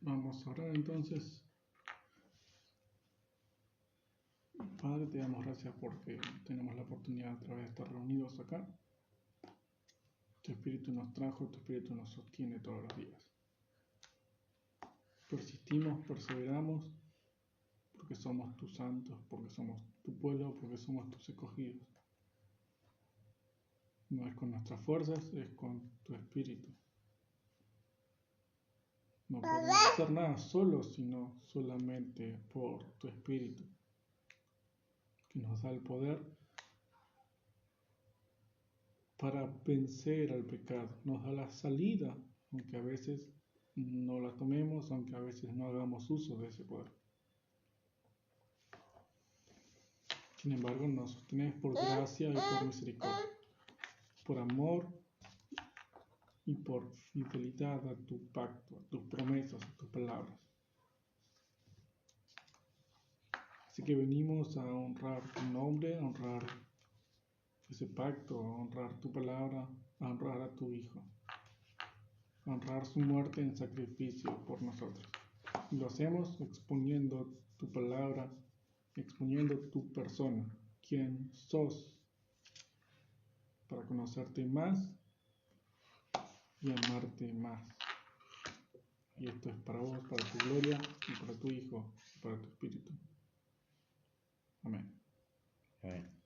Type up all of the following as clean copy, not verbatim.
Vamos a orar entonces. Padre, te damos gracias porque tenemos la oportunidad otra vez de estar reunidos acá. Tu Espíritu nos trajo, tu Espíritu nos sostiene todos los días. Persistimos, perseveramos, porque somos tus santos, porque somos tu pueblo, porque somos tus escogidos. No es con nuestras fuerzas, es con tu Espíritu. No podemos hacer nada solos, sino solamente por tu Espíritu, que nos da el poder para vencer al pecado. Nos da la salida, aunque a veces no la tomemos, aunque a veces no hagamos uso de ese poder. Sin embargo, nos sostenes por gracia y por misericordia, por amor y por fidelidad a tu pacto, a tus promesas, a tus palabras. Así que venimos a honrar tu nombre, a honrar ese pacto, a honrar tu palabra, a honrar a tu Hijo, a honrar su muerte en sacrificio por nosotros. Y lo hacemos exponiendo tu palabra, exponiendo tu persona, quién sos, para conocerte más y amarte más. Y esto es para vos, para tu gloria y para tu Hijo y para tu Espíritu. Amén. Amén.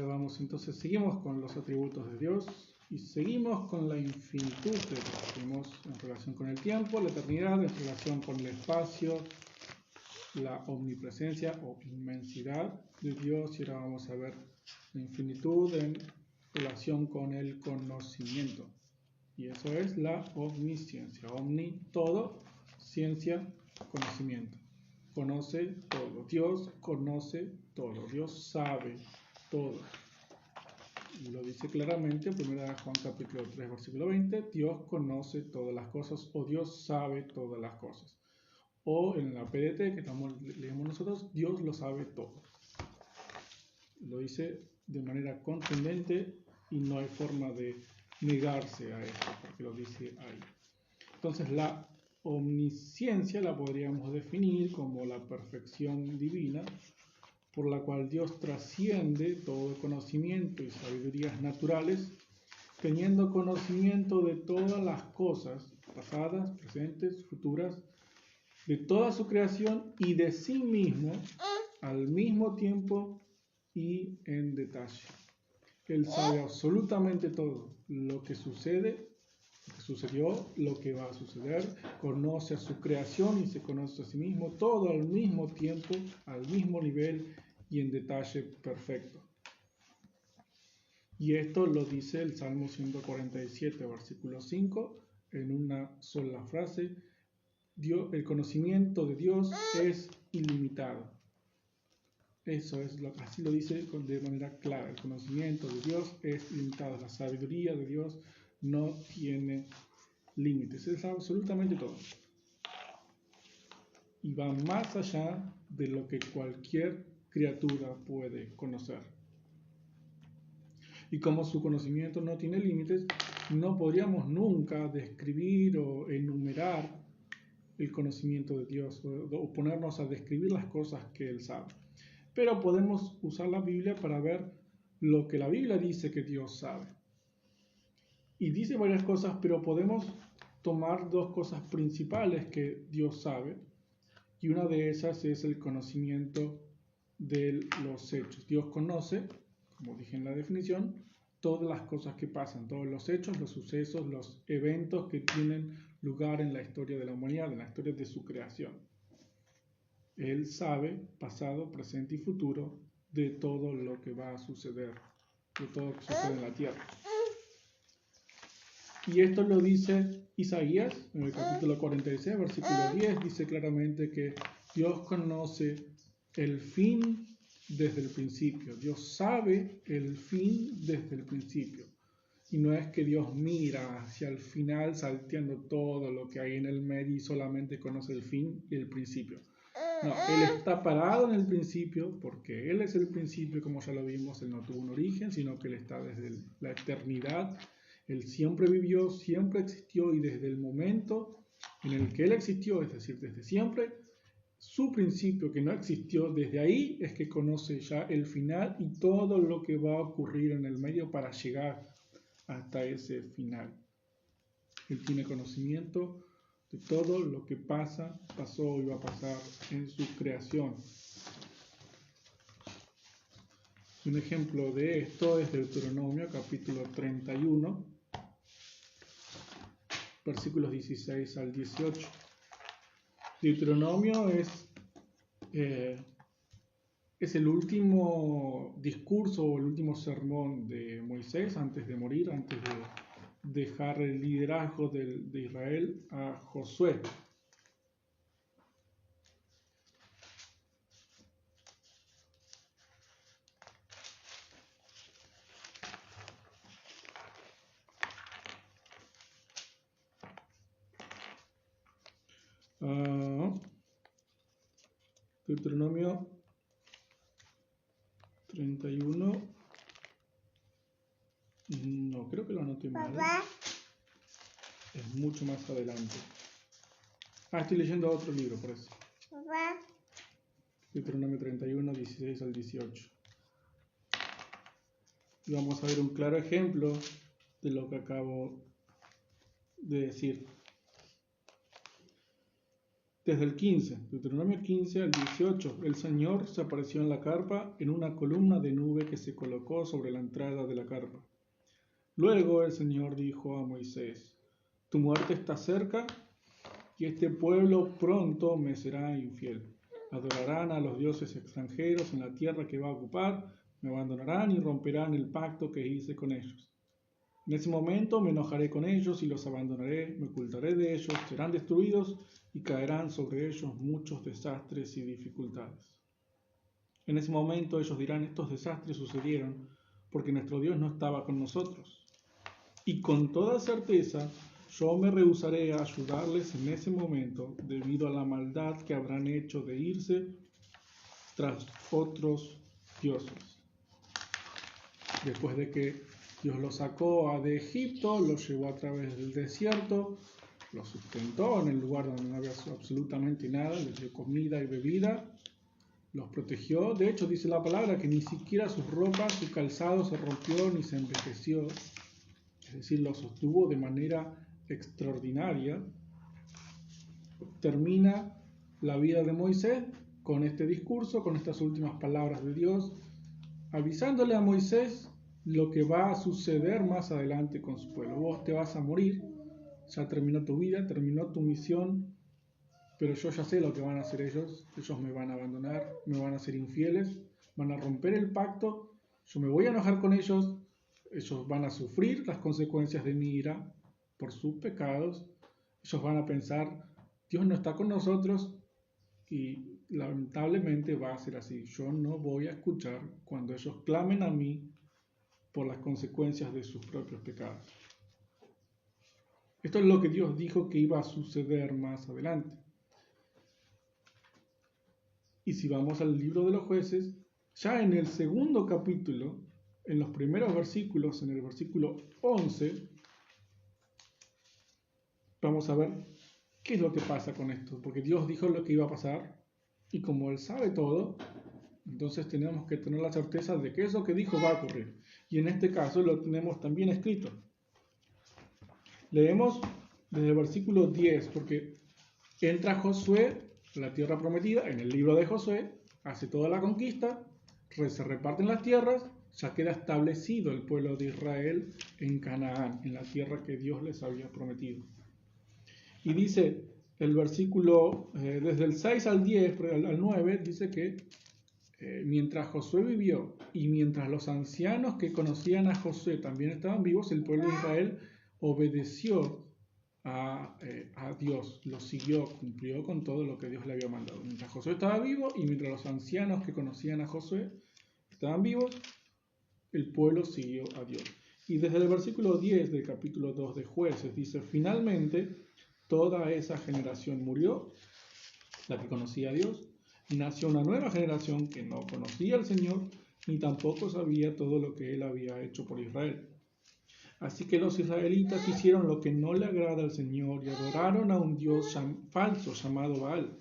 Vamos entonces, seguimos con los atributos de Dios y seguimos con la infinitud de Dios. Seguimos en relación con el tiempo, la eternidad, en relación con el espacio, la omnipresencia o inmensidad de Dios, y ahora vamos a ver la infinitud en relación con el conocimiento. Y eso es la omnisciencia. Omni, todo, ciencia, conocimiento. Conoce todo. Dios conoce todo. Dios sabe todo. Y lo dice claramente, 1 Juan capítulo 3, versículo 20, Dios conoce todas las cosas, o Dios sabe todas las cosas. O en la PDT que leemos nosotros, Dios lo sabe todo. Lo dice de manera contundente y no hay forma de negarse a esto, porque lo dice ahí. Entonces la omnisciencia la podríamos definir como la perfección divina, por la cual Dios trasciende todo conocimiento y sabidurías naturales, teniendo conocimiento de todas las cosas, pasadas, presentes, futuras, de toda su creación y de sí mismo, al mismo tiempo y en detalle. Él sabe absolutamente todo, lo que sucede, lo que sucedió, lo que va a suceder, conoce a su creación y se conoce a sí mismo, todo al mismo tiempo, al mismo nivel y en detalle perfecto. Y esto lo dice el Salmo 147, versículo 5, en una sola frase: el conocimiento de Dios es ilimitado. Eso es, así lo dice de manera clara. El conocimiento de Dios es ilimitado. La sabiduría de Dios no tiene límites. Es absolutamente todo. Y va más allá de lo que cualquier criatura puede conocer. Y como su conocimiento no tiene límites, no podríamos nunca describir o enumerar el conocimiento de Dios o ponernos a describir las cosas que Él sabe. Pero podemos usar la Biblia para ver lo que la Biblia dice que Dios sabe. Y dice varias cosas, pero podemos tomar dos cosas principales que Dios sabe. Y una de esas es el conocimiento de los hechos. Dios conoce, como dije en la definición, todas las cosas que pasan, todos los hechos, los sucesos, los eventos que tienen lugar en la historia de la humanidad, en la historia de su creación. Él sabe pasado, presente y futuro de todo lo que va a suceder, de todo lo que sucede en la tierra. Y esto lo dice Isaías en el capítulo 46, versículo 10, dice claramente que Dios conoce el fin desde el principio. Dios sabe el fin desde el principio. Y no es que Dios mira hacia el final salteando todo lo que hay en el medio y solamente conoce el fin y el principio. No, Él está parado en el principio porque Él es el principio, como ya lo vimos. Él no tuvo un origen, sino que Él está desde la eternidad Él siempre vivió, siempre existió y desde el momento en el que Él existió, es decir, desde siempre, su principio que no existió, desde ahí es que conoce ya el final y todo lo que va a ocurrir en el medio para llegar hasta ese final. Él tiene conocimiento de todo lo que pasó y va a pasar en su creación. Un ejemplo de esto es Deuteronomio capítulo 31, versículos 16 al 18. Deuteronomio es el último discurso o el último sermón de Moisés antes de morir, antes de dejar el liderazgo de Israel a Josué. Deuteronomio 31. No, creo que lo anoté mal. Es mucho más adelante. Estoy leyendo otro libro, por eso. Deuteronomio 31, 16 al 18. Y vamos a ver un claro ejemplo de lo que acabo de decir. Desde el 15, Deuteronomio 15 al 18, el Señor se apareció en la carpa en una columna de nube que se colocó sobre la entrada de la carpa. Luego el Señor dijo a Moisés: tu muerte está cerca y este pueblo pronto me será infiel. Adorarán a los dioses extranjeros en la tierra que va a ocupar, me abandonarán y romperán el pacto que hice con ellos. En ese momento me enojaré con ellos y los abandonaré, me ocultaré de ellos, serán destruidos y caerán sobre ellos muchos desastres y dificultades. En ese momento ellos dirán: estos desastres sucedieron porque nuestro Dios no estaba con nosotros. Y con toda certeza yo me rehusaré a ayudarles en ese momento debido a la maldad que habrán hecho de irse tras otros dioses. Después de que Dios los sacó de Egipto, los llevó a través del desierto, los sustentó en el lugar donde no había absolutamente nada, les dio comida y bebida, los protegió. De hecho, dice la palabra que ni siquiera sus ropas, su calzado se rompió ni se envejeció. Es decir, los sostuvo de manera extraordinaria. Termina la vida de Moisés con este discurso, con estas últimas palabras de Dios, avisándole a Moisés lo que va a suceder más adelante con su pueblo. Vos te vas a morir, ya terminó tu vida, terminó tu misión, pero yo ya sé lo que van a hacer ellos. Ellos me van a abandonar, me van a ser infieles, van a romper el pacto, yo me voy a enojar con ellos, ellos van a sufrir las consecuencias de mi ira por sus pecados, ellos van a pensar: Dios no está con nosotros, y lamentablemente va a ser así. Yo no voy a escuchar cuando ellos clamen a mí por las consecuencias de sus propios pecados. Esto es lo que Dios dijo que iba a suceder más adelante. Y si vamos al libro de los jueces, ya en el segundo capítulo, en los primeros versículos, en el versículo 11, vamos a ver qué es lo que pasa con esto. Porque Dios dijo lo que iba a pasar, y como Él sabe todo, entonces tenemos que tener la certeza de que eso que dijo va a ocurrir. Y en este caso lo tenemos también escrito. Leemos desde el versículo 10, porque entra Josué a la tierra prometida, en el libro de Josué, hace toda la conquista, se reparten las tierras, ya queda establecido el pueblo de Israel en Canaán, en la tierra que Dios les había prometido. Y dice el versículo, desde el 6 al 10, al 9, dice que mientras Josué vivió y mientras los ancianos que conocían a Josué también estaban vivos, el pueblo de Israel obedeció a Dios, lo siguió, cumplió con todo lo que Dios le había mandado. Mientras Josué estaba vivo y mientras los ancianos que conocían a Josué estaban vivos, el pueblo siguió a Dios. Y desde el versículo 10 del capítulo 2 de Jueces dice: finalmente toda esa generación murió, la que conocía a Dios, y nació una nueva generación que no conocía al Señor, ni tampoco sabía todo lo que Él había hecho por Israel. Así que los israelitas hicieron lo que no le agrada al Señor y adoraron a un dios falso llamado Baal.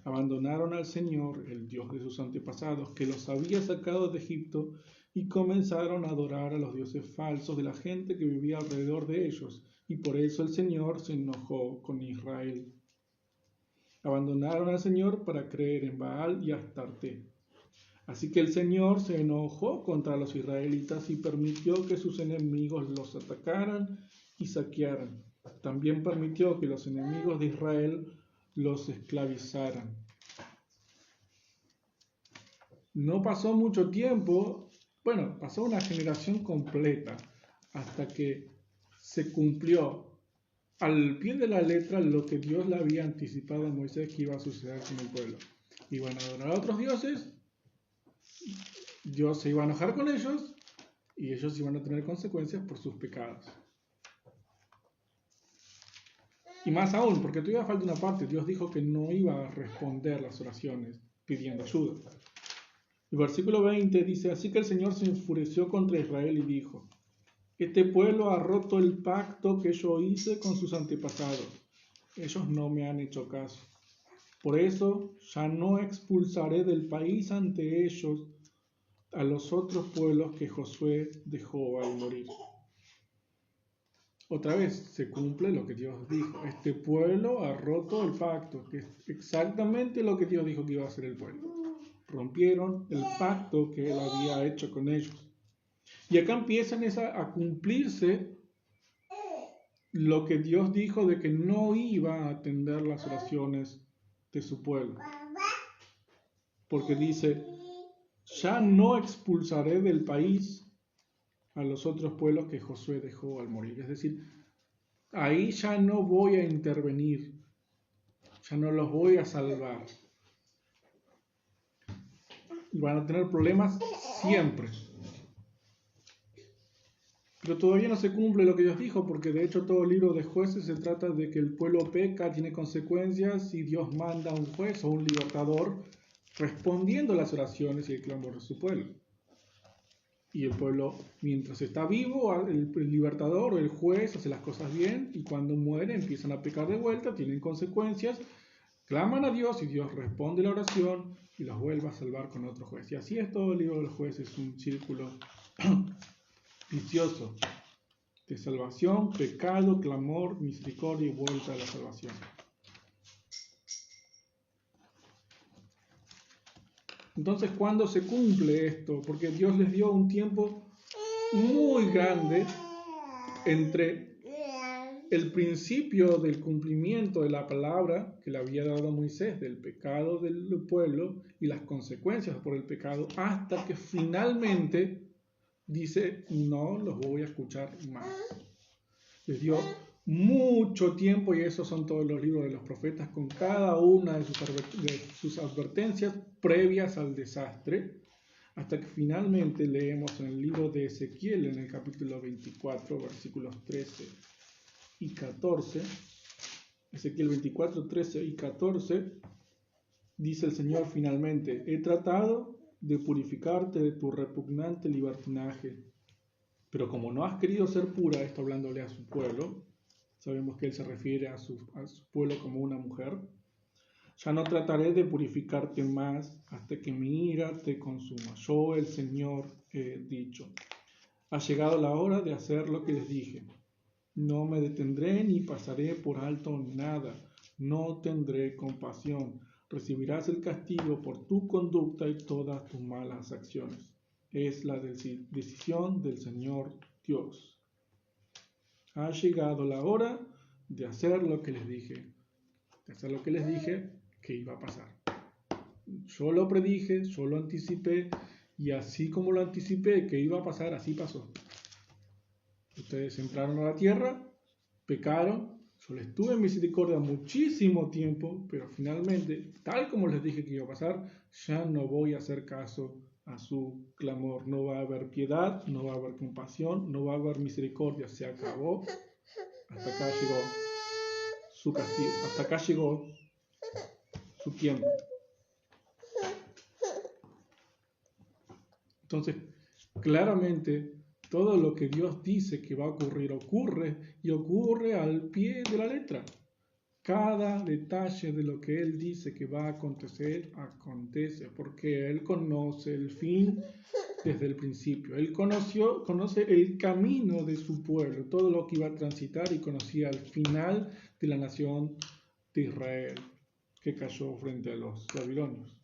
Abandonaron al Señor, el Dios de sus antepasados, que los había sacado de Egipto, y comenzaron a adorar a los dioses falsos de la gente que vivía alrededor de ellos, y por eso el Señor se enojó con Israel. Abandonaron al Señor para creer en Baal y Astarte. Así que el Señor se enojó contra los israelitas y permitió que sus enemigos los atacaran y saquearan. También permitió que los enemigos de Israel los esclavizaran. No pasó mucho tiempo, pasó una generación completa hasta que se cumplió al pie de la letra lo que Dios le había anticipado a Moisés que iba a suceder con el pueblo. Iban a adorar a otros dioses, Dios se iba a enojar con ellos y ellos iban a tener consecuencias por sus pecados. Y más aún, porque todavía falta una parte, Dios dijo que no iba a responder las oraciones pidiendo ayuda. El versículo 20 dice, así que el Señor se enfureció contra Israel y dijo, este pueblo ha roto el pacto que yo hice con sus antepasados. Ellos no me han hecho caso. Por eso ya no expulsaré del país ante ellos a los otros pueblos que Josué dejó al morir. Otra vez se cumple lo que Dios dijo. Este pueblo ha roto el pacto, que es exactamente lo que Dios dijo que iba a hacer el pueblo. Rompieron el pacto que Él había hecho con ellos. Y acá empiezan a cumplirse lo que Dios dijo de que no iba a atender las oraciones de su pueblo. Porque dice, ya no expulsaré del país a los otros pueblos que Josué dejó al morir. Es decir, ahí ya no voy a intervenir, ya no los voy a salvar. Y van a tener problemas siempre. Pero todavía no se cumple lo que Dios dijo, porque de hecho todo el libro de Jueces se trata de que el pueblo peca, tiene consecuencias, y Dios manda a un juez o un libertador respondiendo a las oraciones y el clamor de su pueblo. Y el pueblo, mientras está vivo, el libertador o el juez hace las cosas bien, y cuando muere empiezan a pecar de vuelta, tienen consecuencias, claman a Dios y Dios responde la oración y los vuelve a salvar con otro juez. Y así es todo el libro de los jueces, un círculo vicioso de salvación, pecado, clamor, misericordia y vuelta a la salvación. Entonces, ¿cuándo se cumple esto? Porque Dios les dio un tiempo muy grande entre el principio del cumplimiento de la palabra que le había dado a Moisés del pecado del pueblo y las consecuencias por el pecado, hasta que finalmente dice, no los voy a escuchar más. Les dio mucho tiempo, y esos son todos los libros de los profetas, con cada una de sus advertencias previas al desastre, hasta que finalmente leemos en el libro de Ezequiel, en el capítulo 24, versículos 13 y 14, Ezequiel 24, 13 y 14, dice el Señor finalmente, he tratado de purificarte de tu repugnante libertinaje, pero como no has querido ser pura, esto hablándole a su pueblo, sabemos que Él se refiere a su pueblo como una mujer, ya no trataré de purificarte más hasta que mi ira te consuma. Yo, el Señor, he dicho. Ha llegado la hora de hacer lo que les dije. No me detendré ni pasaré por alto nada. No tendré compasión. Recibirás el castigo por tu conducta y todas tus malas acciones. Es la decisión del Señor Dios. Ha llegado la hora de hacer lo que les dije. De hacer lo que les dije que iba a pasar. Yo lo predije, yo lo anticipé, y así como lo anticipé que iba a pasar, así pasó. Ustedes entraron a la tierra, pecaron, yo les tuve misericordia muchísimo tiempo, pero finalmente, tal como les dije que iba a pasar, ya no voy a hacer caso a su clamor. No va a haber piedad, no va a haber compasión, no va a haber misericordia. Se acabó. Hasta acá llegó su castigo. Hasta acá llegó su tiempo. Entonces, claramente Todo lo que Dios dice que va a ocurrir ocurre y ocurre al pie de la letra. Cada detalle de lo que Él dice que va a acontecer, acontece, porque Él conoce el fin desde el principio. Él conoce el camino de su pueblo, todo lo que iba a transitar, y conocía el final de la nación de Israel que cayó frente a los babilonios.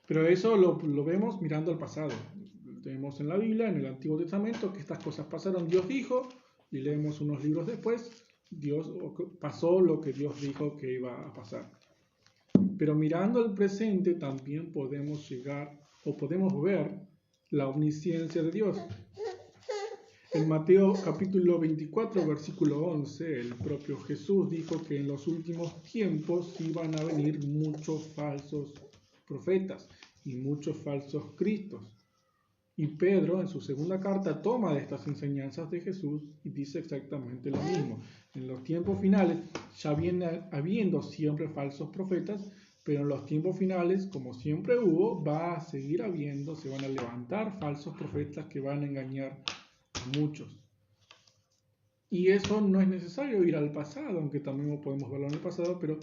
Pero eso lo vemos mirando al pasado. Vemos en la Biblia, en el Antiguo Testamento, que estas cosas pasaron. Dios dijo, y leemos unos libros después, pasó lo que Dios dijo que iba a pasar. Pero mirando al presente también podemos ver la omnisciencia de Dios. En Mateo capítulo 24, versículo 11, el propio Jesús dijo que en los últimos tiempos iban a venir muchos falsos profetas y muchos falsos cristos. Y Pedro, en su segunda carta, toma de estas enseñanzas de Jesús y dice exactamente lo mismo. En los tiempos finales ya viene habiendo siempre falsos profetas, pero en los tiempos finales, como siempre hubo, va a seguir habiendo, se van a levantar falsos profetas que van a engañar a muchos. Y eso no es necesario ir al pasado, aunque también podemos verlo en el pasado, pero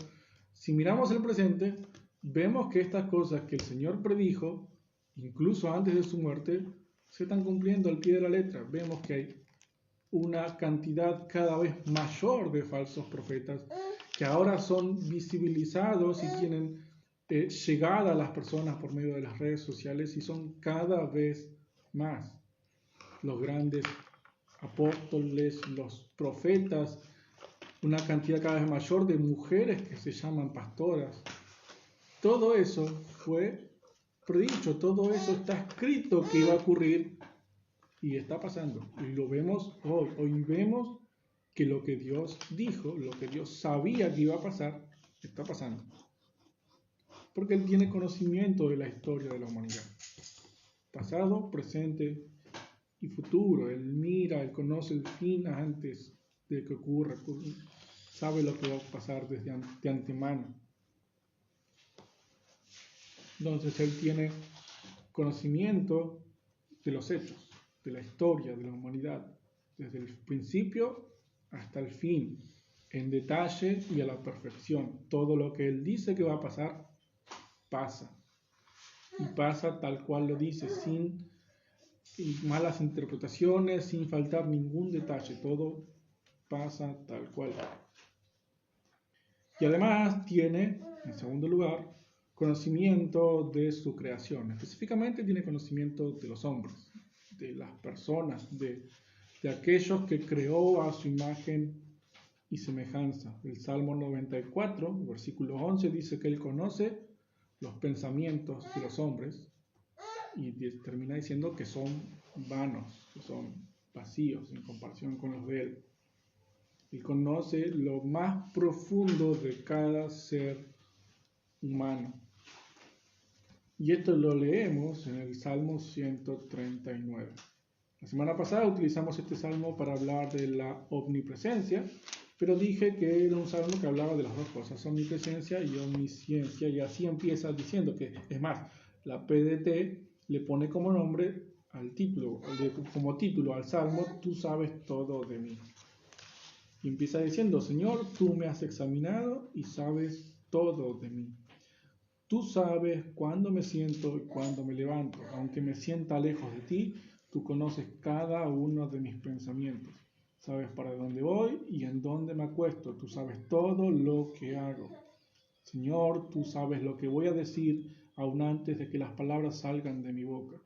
si miramos el presente, vemos que estas cosas que el Señor predijo, incluso antes de su muerte, se están cumpliendo al pie de la letra. Vemos que hay una cantidad cada vez mayor de falsos profetas que ahora son visibilizados y tienen llegada a las personas por medio de las redes sociales, y son cada vez más los grandes apóstoles, los profetas, una cantidad cada vez mayor de mujeres que se llaman pastoras. Todo eso fue predicho, todo eso está escrito que iba a ocurrir y está pasando. Y lo vemos hoy. Hoy vemos que lo que Dios dijo, lo que Dios sabía que iba a pasar, está pasando. Porque Él tiene conocimiento de la historia de la humanidad. Pasado, presente y futuro. Él mira, Él conoce el fin antes de que ocurra. Sabe lo que va a pasar de antemano. Entonces Él tiene conocimiento de los hechos, de la historia de la humanidad, desde el principio hasta el fin, en detalle y a la perfección. Todo lo que Él dice que va a pasar, pasa. Y pasa tal cual lo dice, sin malas interpretaciones, sin faltar ningún detalle. Todo pasa tal cual. Y además tiene, en segundo lugar, conocimiento de su creación. Específicamente tiene conocimiento de los hombres, de las personas, de aquellos que creó a su imagen y semejanza. El Salmo 94, versículo 11, dice que Él conoce los pensamientos de los hombres y termina diciendo que son vanos, que son vacíos en comparación con los de Él. Él conoce lo más profundo de cada ser humano. Y esto lo leemos en el Salmo 139. La semana pasada utilizamos este salmo para hablar de la omnipresencia, pero dije que era un salmo que hablaba de las dos cosas, omnipresencia y omnisciencia, y así empieza diciendo que, es más, la PDT le pone como nombre al título, como título al salmo, tú sabes todo de mí. Y empieza diciendo, Señor, tú me has examinado y sabes todo de mí. Tú sabes cuándo me siento y cuándo me levanto. Aunque me sienta lejos de ti, tú conoces cada uno de mis pensamientos. Sabes para dónde voy y en dónde me acuesto. Tú sabes todo lo que hago. Señor, tú sabes lo que voy a decir aún antes de que las palabras salgan de mi boca.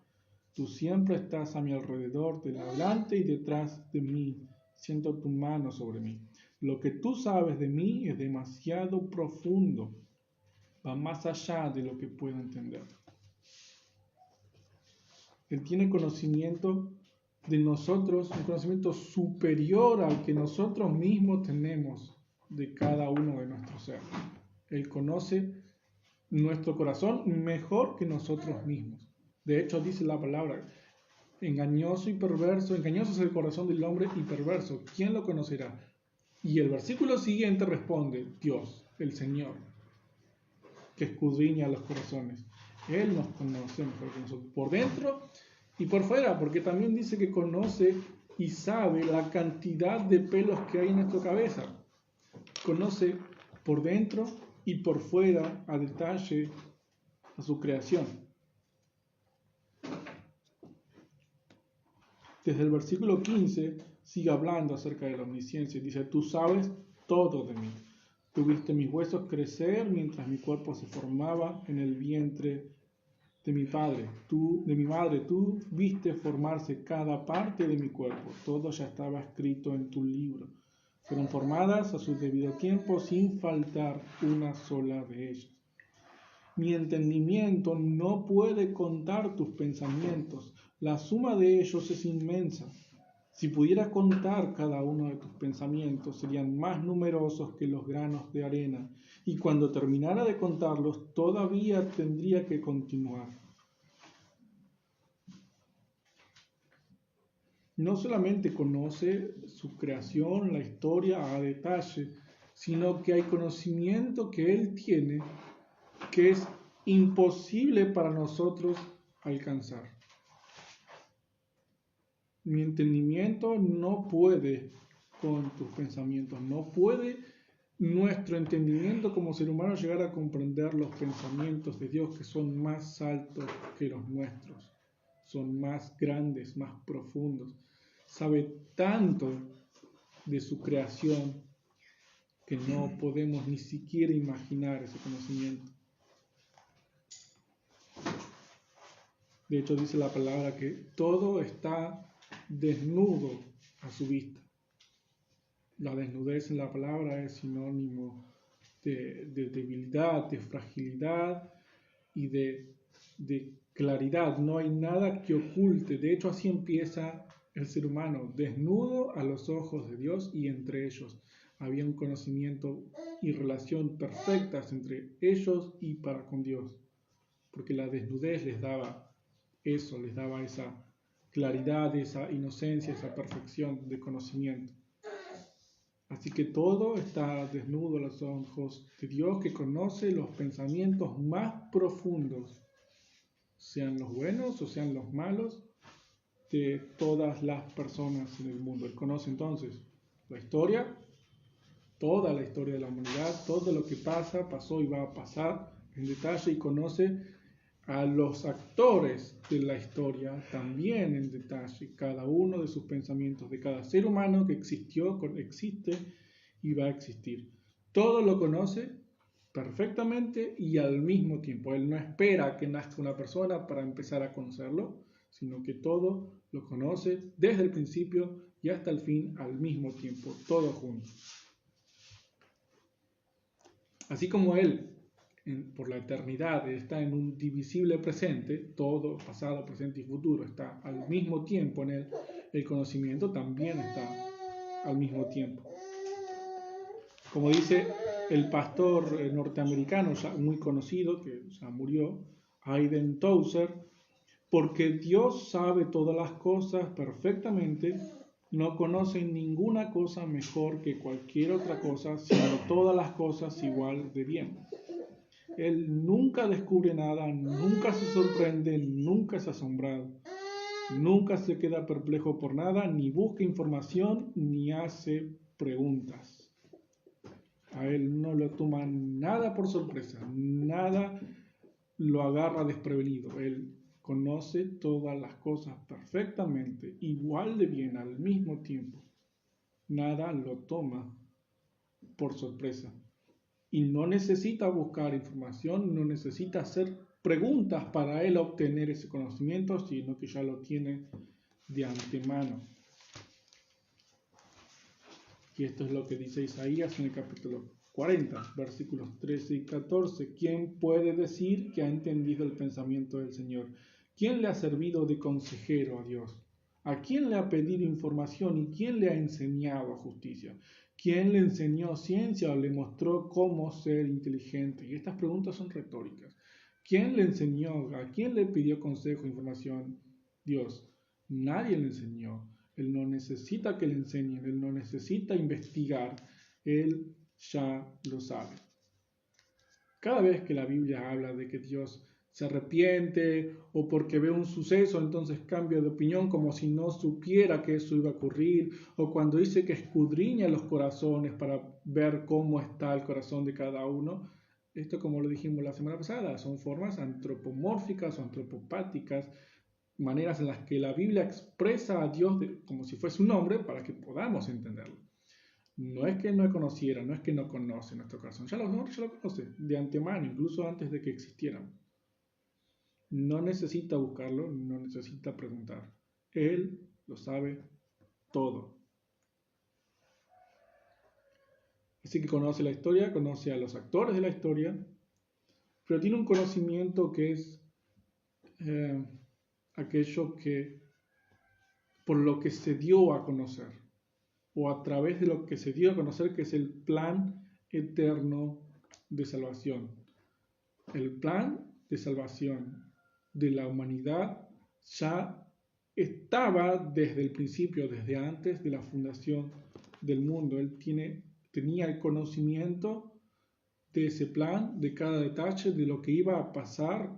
Tú siempre estás a mi alrededor, delante y detrás de mí. Siento tu mano sobre mí. Lo que tú sabes de mí es demasiado profundo. Va más allá de lo que puedo entender. Él tiene conocimiento de nosotros, un conocimiento superior al que nosotros mismos tenemos de cada uno de nuestros seres. Él conoce nuestro corazón mejor que nosotros mismos. De hecho, dice la palabra, engañoso es el corazón del hombre y perverso. ¿Quién lo conocerá? Y el versículo siguiente responde, Dios, el Señor, que escudriña los corazones. Él nos conoce mejor que nosotros, por dentro y por fuera, porque también dice que conoce y sabe la cantidad de pelos que hay en nuestra cabeza. Conoce por dentro y por fuera a detalle a su creación. Desde el versículo 15 sigue hablando acerca de la omnisciencia. Dice, tú sabes todo de mí. Tú viste mis huesos crecer mientras mi cuerpo se formaba en el vientre de mi madre. Tú viste formarse cada parte de mi cuerpo. Todo ya estaba escrito en tu libro. Fueron formadas a su debido tiempo sin faltar una sola de ellas. Mi entendimiento no puede contar tus pensamientos. La suma de ellos es inmensa. Si pudiera contar cada uno de tus pensamientos, serían más numerosos que los granos de arena. Y cuando terminara de contarlos, todavía tendría que continuar. No solamente conoce su creación, la historia a detalle, sino que hay conocimiento que Él tiene que es imposible para nosotros alcanzar. Mi entendimiento no puede con tus pensamientos, no puede nuestro entendimiento como ser humano llegar a comprender los pensamientos de Dios, que son más altos que los nuestros, son más grandes, más profundos. Sabe tanto de su creación que no podemos ni siquiera imaginar ese conocimiento. De hecho, dice la palabra que todo está desnudo a su vista. La desnudez en la palabra es sinónimo de debilidad, de fragilidad y de claridad. No hay nada que oculte. De hecho, así empieza el ser humano, desnudo a los ojos de Dios, y entre ellos había un conocimiento y relación perfectas entre ellos y para con Dios, porque la desnudez les daba eso, les daba esa claridad, esa inocencia, esa perfección de conocimiento. Así que todo está desnudo a los ojos de Dios, que conoce los pensamientos más profundos, sean los buenos o sean los malos, de todas las personas en el mundo. Él conoce entonces la historia, toda la historia de la humanidad, todo lo que pasó y va a pasar en detalle, y conoce a los actores de la historia también en detalle, cada uno de sus pensamientos, de cada ser humano que existió, existe y va a existir. Todo lo conoce perfectamente y al mismo tiempo. Él no espera que nazca una persona para empezar a conocerlo, sino que todo lo conoce desde el principio y hasta el fin al mismo tiempo, todo junto. Así como Él por la eternidad está en un divisible presente, todo, pasado, presente y futuro, está al mismo tiempo en él, el conocimiento también está al mismo tiempo. Como dice el pastor norteamericano ya muy conocido, que ya murió, Hayden Tozer, porque Dios sabe todas las cosas perfectamente, no conoce ninguna cosa mejor que cualquier otra cosa, sino todas las cosas igual de bien. Él nunca descubre nada, nunca se sorprende, nunca es asombrado, nunca se queda perplejo por nada, ni busca información, ni hace preguntas. A él no lo toma nada por sorpresa, nada lo agarra desprevenido. Él conoce todas las cosas perfectamente, igual de bien, al mismo tiempo. Nada lo toma por sorpresa. Y no necesita buscar información, no necesita hacer preguntas para él obtener ese conocimiento, sino que ya lo tiene de antemano. Y esto es lo que dice Isaías en el capítulo 40, versículos 13 y 14. ¿Quién puede decir que ha entendido el pensamiento del Señor? ¿Quién le ha servido de consejero a Dios? ¿A quién le ha pedido información y quién le ha enseñado justicia? ¿Quién le enseñó ciencia o le mostró cómo ser inteligente? Y estas preguntas son retóricas. ¿Quién le enseñó? ¿A quién le pidió consejo e información? Dios. Nadie le enseñó. Él no necesita que le enseñen, él no necesita investigar, él ya lo sabe. Cada vez que la Biblia habla de que Dios se arrepiente o porque ve un suceso, entonces cambia de opinión como si no supiera que eso iba a ocurrir, o cuando dice que escudriña los corazones para ver cómo está el corazón de cada uno. Esto, como lo dijimos la semana pasada, son formas antropomórficas o antropopáticas, maneras en las que la Biblia expresa a Dios como si fuese un hombre para que podamos entenderlo. No es que no conociera, no es que no conoce nuestro corazón, ya lo conoce de antemano, incluso antes de que existieran. No necesita buscarlo, no necesita preguntar. Él lo sabe todo. Así que conoce la historia, conoce a los actores de la historia, pero tiene un conocimiento que es aquello que por lo que se dio a conocer, o a través de lo que se dio a conocer, que es el plan eterno de salvación. El plan de salvación de la humanidad ya estaba desde el principio, desde antes de la fundación del mundo. Él tenía el conocimiento de ese plan, de cada detalle, de lo que iba a pasar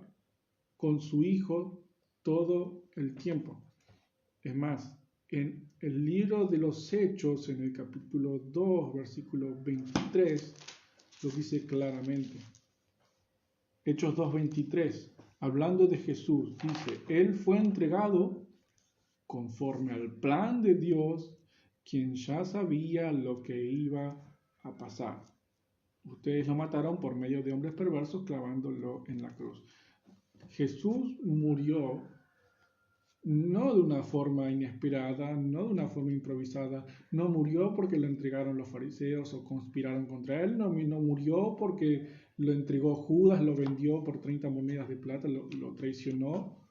con su Hijo todo el tiempo. Es más, en el libro de los Hechos, en el capítulo 2, versículo 23, lo dice claramente. Hechos 2:23, hablando de Jesús, dice, Él fue entregado conforme al plan de Dios, quien ya sabía lo que iba a pasar. Ustedes lo mataron por medio de hombres perversos clavándolo en la cruz. Jesús murió no de una forma inesperada, no de una forma improvisada, no murió porque lo entregaron los fariseos o conspiraron contra él, no murió porque lo entregó Judas, lo vendió por 30 monedas de plata, lo traicionó.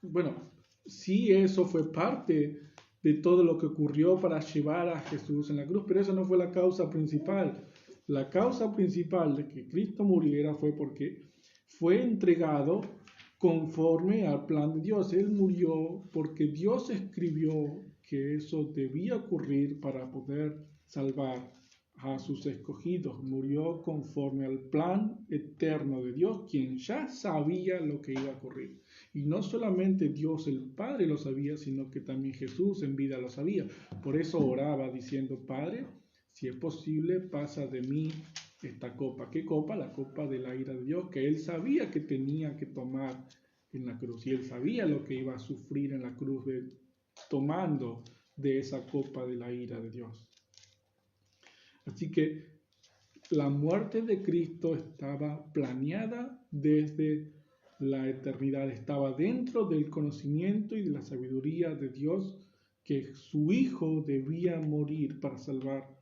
Bueno, sí, eso fue parte de todo lo que ocurrió para llevar a Jesús en la cruz, pero eso no fue la causa principal. La causa principal de que Cristo muriera fue porque fue entregado conforme al plan de Dios. Él murió porque Dios escribió que eso debía ocurrir para poder salvar a sus escogidos. Murió conforme al plan eterno de Dios, quien ya sabía lo que iba a ocurrir. Y no solamente Dios el Padre lo sabía, sino que también Jesús en vida lo sabía. Por eso oraba diciendo, Padre, si es posible, pasa de mí esta copa. ¿Qué copa? La copa de la ira de Dios, que él sabía que tenía que tomar en la cruz. Y él sabía lo que iba a sufrir en la cruz tomando de esa copa de la ira de Dios. Así que la muerte de Cristo estaba planeada desde la eternidad. Estaba dentro del conocimiento y de la sabiduría de Dios que su Hijo debía morir para salvar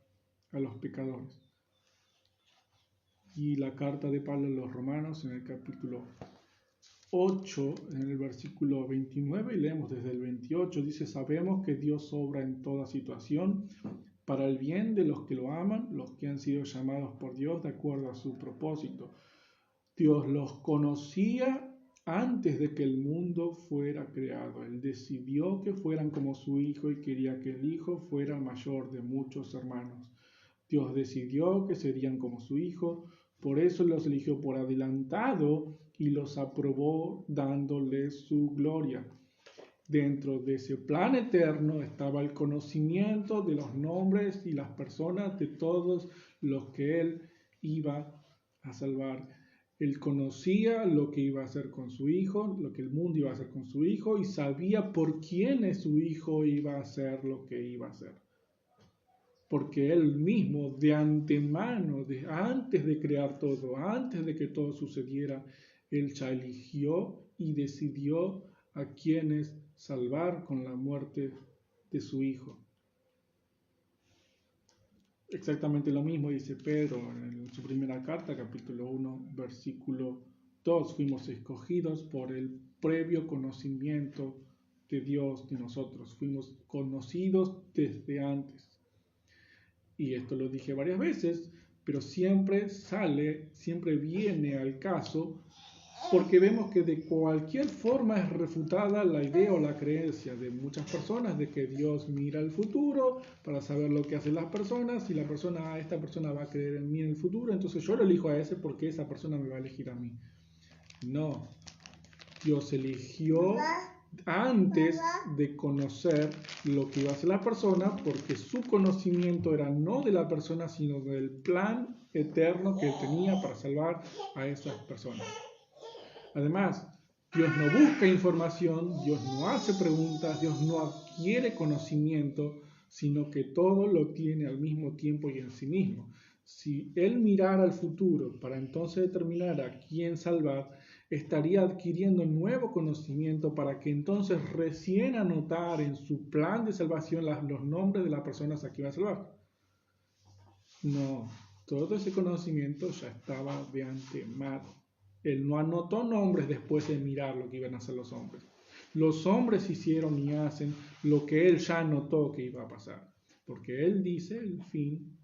a los pecadores. Y la carta de Pablo a los Romanos en el capítulo 8, en el versículo 29, y leemos desde el 28, dice, sabemos que Dios obra en toda situación para el bien de los que lo aman, los que han sido llamados por Dios de acuerdo a su propósito. Dios los conocía antes de que el mundo fuera creado. Él decidió que fueran como su Hijo y quería que el Hijo fuera el mayor de muchos hermanos. Dios decidió que serían como su Hijo, por eso los eligió por adelantado y los aprobó dándoles su gloria. Dentro de ese plan eterno estaba el conocimiento de los nombres y las personas de todos los que Él iba a salvar. Él conocía lo que iba a hacer con su Hijo, lo que el mundo iba a hacer con su Hijo, y sabía por quién su Hijo iba a hacer lo que iba a hacer. Porque Él mismo, de antemano, antes de crear todo, antes de que todo sucediera, Él ya eligió y decidió a quienes salvar con la muerte de su Hijo. Exactamente lo mismo dice Pedro en su primera carta, capítulo 1, versículo 2. Fuimos escogidos por el previo conocimiento de Dios de nosotros. Fuimos conocidos desde antes. Y esto lo dije varias veces, pero siempre viene al caso, porque vemos que de cualquier forma es refutada la idea o la creencia de muchas personas de que Dios mira el futuro para saber lo que hacen las personas. Si esta persona va a creer en mí en el futuro, entonces yo lo elijo a ese porque esa persona me va a elegir a mí. No. Dios eligió antes de conocer lo que iba a hacer la persona, porque su conocimiento era no de la persona, sino del plan eterno que él tenía para salvar a esas personas. Además, Dios no busca información, Dios no hace preguntas, Dios no adquiere conocimiento, sino que todo lo tiene al mismo tiempo y en sí mismo. Si Él mirara al futuro para entonces determinar a quién salvar, estaría adquiriendo nuevo conocimiento para que entonces recién anotar en su plan de salvación los nombres de las personas a que iba a salvar. No, todo ese conocimiento ya estaba de antemano. Él no anotó nombres después de mirar lo que iban a hacer los hombres. Los hombres hicieron y hacen lo que Él ya anotó que iba a pasar. Porque Él dice el fin,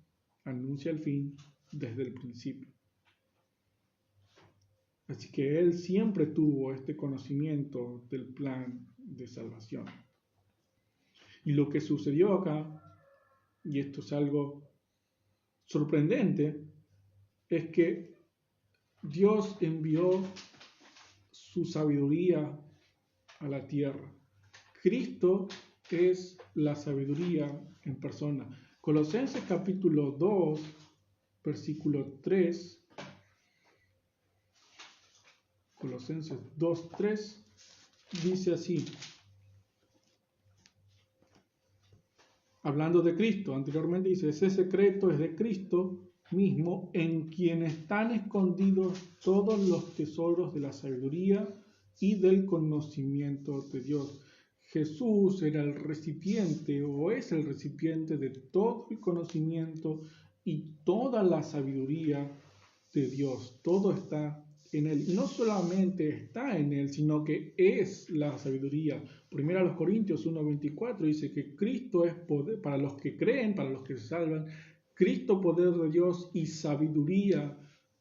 anuncia el fin desde el principio. Así que Él siempre tuvo este conocimiento del plan de salvación. Y lo que sucedió acá, y esto es algo sorprendente, es que Dios envió su sabiduría a la tierra. Cristo es la sabiduría en persona. Colosenses capítulo 2, versículo 3. Colosenses 2, 3 dice así. Hablando de Cristo, anteriormente dice, ese secreto es de Cristo mismo, en quien están escondidos todos los tesoros de la sabiduría y del conocimiento de Dios. Jesús era el recipiente o es el recipiente de todo el conocimiento y toda la sabiduría de Dios. Todo está en Él. Y no solamente está en Él, sino que es la sabiduría. Primero a los Corintios 1:24 dice que Cristo es poder, para los que creen, para los que se salvan, Cristo poder de Dios y sabiduría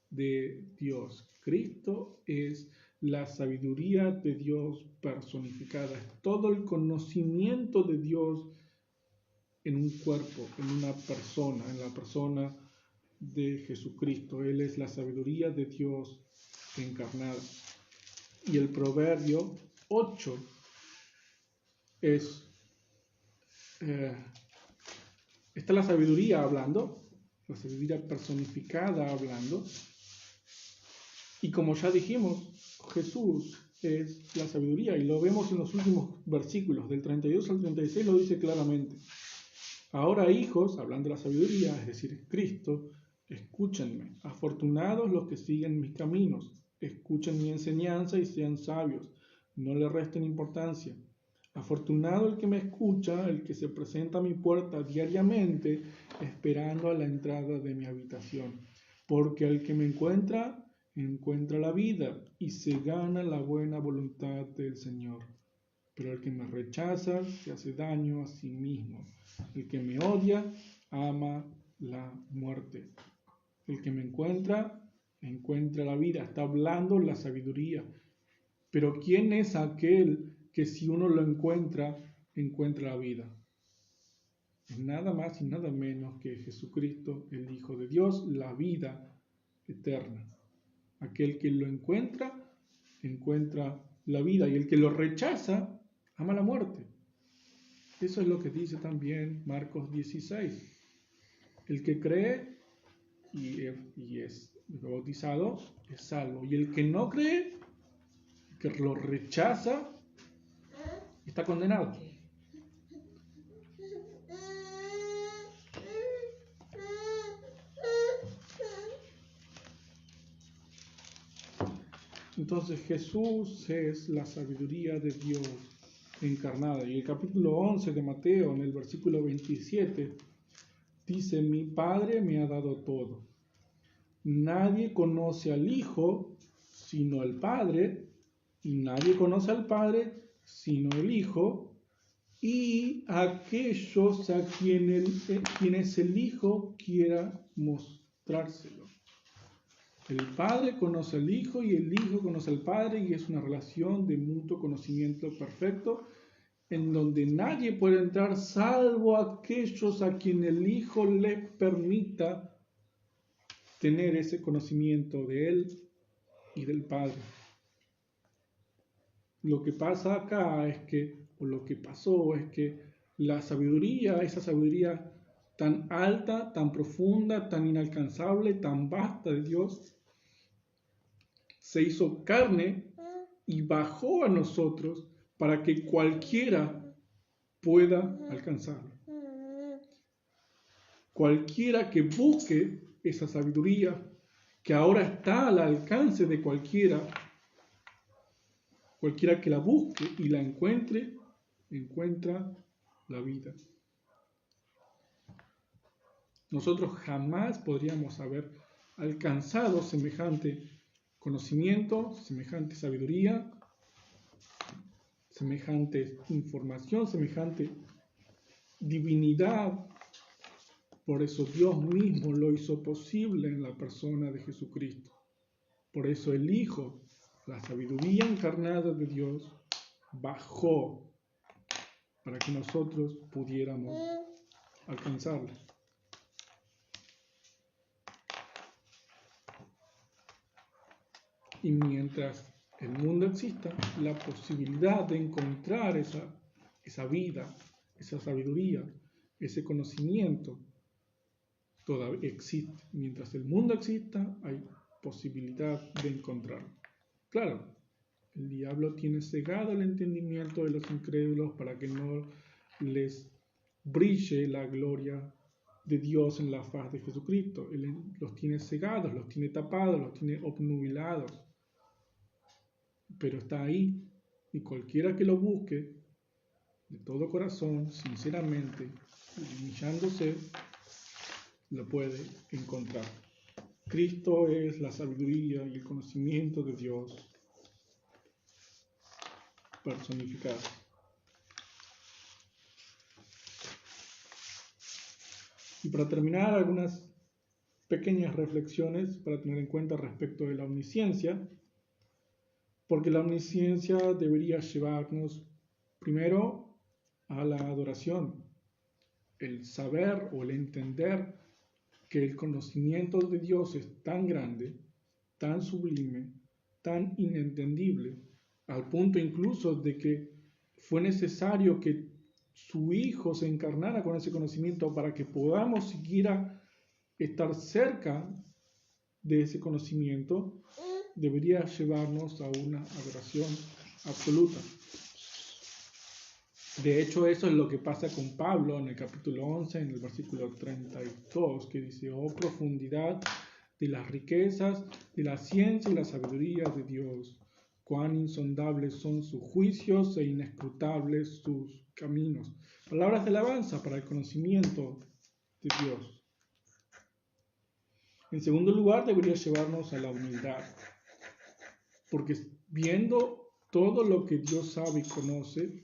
de Dios. Cristo es la sabiduría de Dios personificada. Es todo el conocimiento de Dios en un cuerpo, en una persona, en la persona de Jesucristo. Él es la sabiduría de Dios encarnada. Y el Proverbio 8 está la sabiduría hablando, la sabiduría personificada hablando. Y como ya dijimos, Jesús es la sabiduría y lo vemos en los últimos versículos, del 32 al 36 lo dice claramente. Ahora, hijos, hablando de la sabiduría, es decir, Cristo, escúchenme. Afortunados los que siguen mis caminos. Escuchen mi enseñanza y sean sabios. No le resten importancia. Afortunado el que me escucha, el que se presenta a mi puerta diariamente, esperando a la entrada de mi habitación. Porque el que me encuentra la vida y se gana la buena voluntad del Señor. Pero el que me rechaza se hace daño a sí mismo. El que me odia ama la muerte. El que me encuentra la vida. Está hablando la sabiduría. Pero ¿quién es aquel que si uno lo encuentra la vida? Es nada más y nada menos que Jesucristo, el Hijo de Dios, la vida eterna. Aquel que lo encuentra la vida. Y el que lo rechaza, ama la muerte. Eso es lo que dice también Marcos 16. El que cree y es bautizado es salvo. Y el que no cree, que lo rechaza, está condenado. Entonces Jesús es la sabiduría de Dios encarnada. Y el capítulo 11 de Mateo, en el versículo 27, dice, mi Padre me ha dado todo. Nadie conoce al Hijo sino el Padre, y nadie conoce al Padre sino el Hijo, y aquellos a quienes el Hijo quiera mostrárselo. El Padre conoce al Hijo y el Hijo conoce al Padre, y es una relación de mutuo conocimiento perfecto, en donde nadie puede entrar salvo aquellos a quienes el Hijo le permita tener ese conocimiento de Él y del Padre. lo que pasa acá es que, o lo que pasó es que la sabiduría, esa sabiduría tan alta, tan profunda, tan inalcanzable, tan vasta de Dios, se hizo carne y bajó a nosotros para que cualquiera pueda alcanzarlo. Cualquiera que busque esa sabiduría, que ahora está al alcance de cualquiera que la busque y la encuentre, encuentra la vida. Nosotros jamás podríamos haber alcanzado semejante conocimiento, semejante sabiduría, semejante información, semejante divinidad. Por eso Dios mismo lo hizo posible en la persona de Jesucristo. Por eso el Hijo, la sabiduría encarnada de Dios, bajó para que nosotros pudiéramos alcanzarla. Y mientras el mundo exista, la posibilidad de encontrar esa vida, esa sabiduría, ese conocimiento, todavía existe. Mientras el mundo exista, hay posibilidad de encontrarlo. Claro, el diablo tiene cegado el entendimiento de los incrédulos para que no les brille la gloria de Dios en la faz de Jesucristo. Él los tiene cegados, los tiene tapados, los tiene obnubilados. Pero está ahí, y cualquiera que lo busque de todo corazón, sinceramente, humillándose, lo puede encontrar. Cristo es la sabiduría y el conocimiento de Dios personificado. Y para terminar, algunas pequeñas reflexiones para tener en cuenta respecto de la omnisciencia, porque la omnisciencia debería llevarnos primero a la adoración, el saber o el entender que el conocimiento de Dios es tan grande, tan sublime, tan inentendible, al punto incluso de que fue necesario que su Hijo se encarnara con ese conocimiento para que podamos siquiera estar cerca de ese conocimiento, debería llevarnos a una adoración absoluta. De hecho, eso es lo que pasa con Pablo en el capítulo 11, en el versículo 32, que dice: oh profundidad de las riquezas, de la ciencia y la sabiduría de Dios, cuán insondables son sus juicios e inescrutables sus caminos. Palabras de alabanza para el conocimiento de Dios. En segundo lugar, debería llevarnos a la humildad, porque viendo todo lo que Dios sabe y conoce,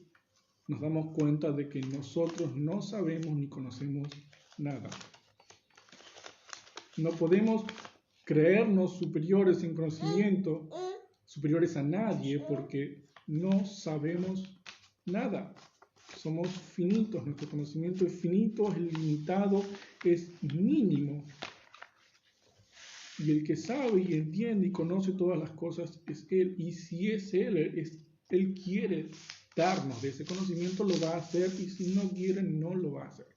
nos damos cuenta de que nosotros no sabemos ni conocemos nada. No podemos creernos superiores en conocimiento, superiores a nadie, porque no sabemos nada. Somos finitos, nuestro conocimiento es finito, es limitado, es mínimo. Y el que sabe y entiende y conoce todas las cosas es Él. Y si es Él, Él quiere darnos de ese conocimiento, lo va a hacer, y si no quiere, no lo va a hacer.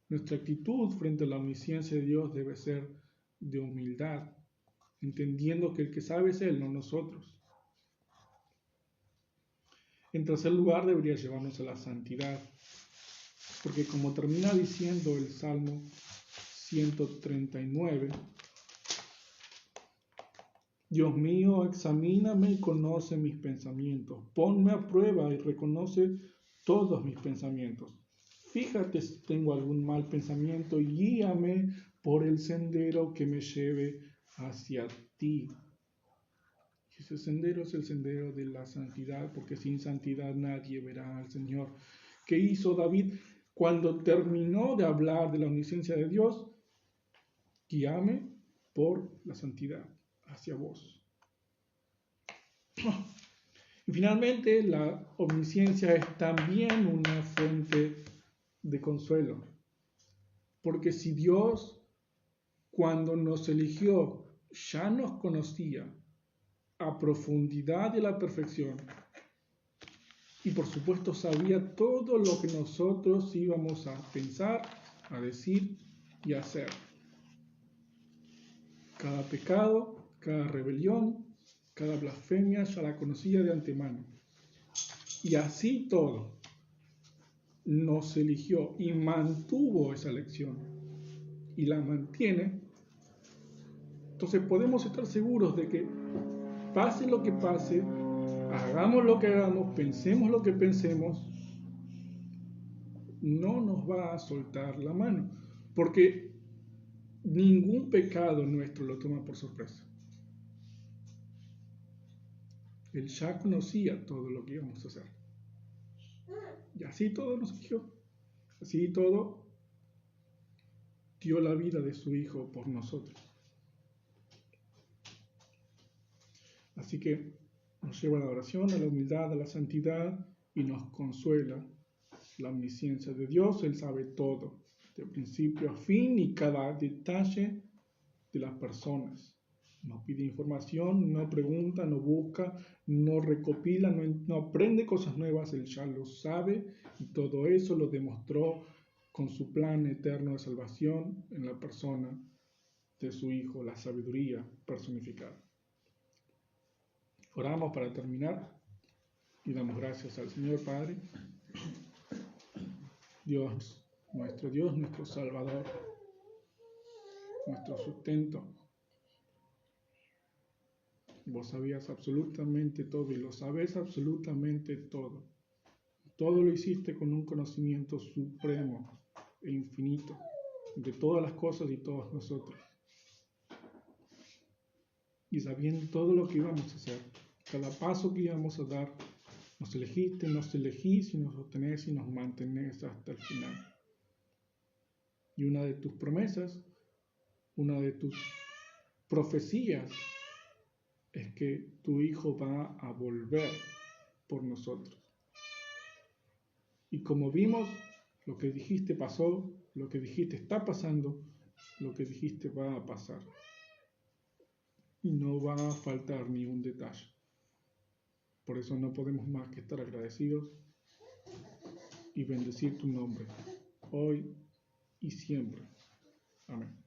Nuestra actitud frente a la omnisciencia de Dios debe ser de humildad, entendiendo que el que sabe es Él, no nosotros. En tercer lugar, debería llevarnos a la santidad, porque como termina diciendo el Salmo 139, Dios mío, examíname y conoce mis pensamientos. Ponme a prueba y reconoce todos mis pensamientos. Fíjate si tengo algún mal pensamiento y guíame por el sendero que me lleve hacia ti. Ese sendero es el sendero de la santidad, porque sin santidad nadie verá al Señor. ¿Qué hizo David cuando terminó de hablar de la omnisciencia de Dios? Guíame por la santidad hacia vos. Y finalmente, la omnisciencia es también una fuente de consuelo, porque si Dios, cuando nos eligió, ya nos conocía a profundidad y a la perfección, Y por supuesto sabía todo lo que nosotros íbamos a pensar, a decir y a hacer. Cada pecado, cada rebelión, cada blasfemia ya la conocía de antemano. Y así todo, nos eligió y mantuvo esa elección. Y la mantiene. Entonces podemos estar seguros de que pase lo que pase, hagamos lo que hagamos, pensemos lo que pensemos, no nos va a soltar la mano. Porque ningún pecado nuestro lo toma por sorpresa. Él ya conocía todo lo que íbamos a hacer. Y así todo nos eligió. Así todo dio la vida de su Hijo por nosotros. Así que nos lleva a la oración, a la humildad, a la santidad y nos consuela la omnisciencia de Dios. Él sabe todo, de principio a fin y cada detalle de las personas. No pide información, no pregunta, no busca, no recopila, no aprende cosas nuevas. Él ya lo sabe y todo eso lo demostró con su plan eterno de salvación en la persona de su Hijo, la sabiduría personificada. Oramos para terminar y damos gracias al Señor Padre, Dios, nuestro Salvador, nuestro sustento. Vos sabías absolutamente todo y lo sabés absolutamente todo. Todo lo hiciste con un conocimiento supremo e infinito de todas las cosas y todos nosotros. Y sabiendo todo lo que íbamos a hacer, cada paso que íbamos a dar, nos elegiste, nos elegís y nos sostenés y nos mantenés hasta el final. Y una de tus promesas, una de tus profecías, es que tu Hijo va a volver por nosotros. Y como vimos, lo que dijiste pasó, lo que dijiste está pasando, lo que dijiste va a pasar. Y no va a faltar ni un detalle. Por eso no podemos más que estar agradecidos y bendecir tu nombre, hoy y siempre. Amén.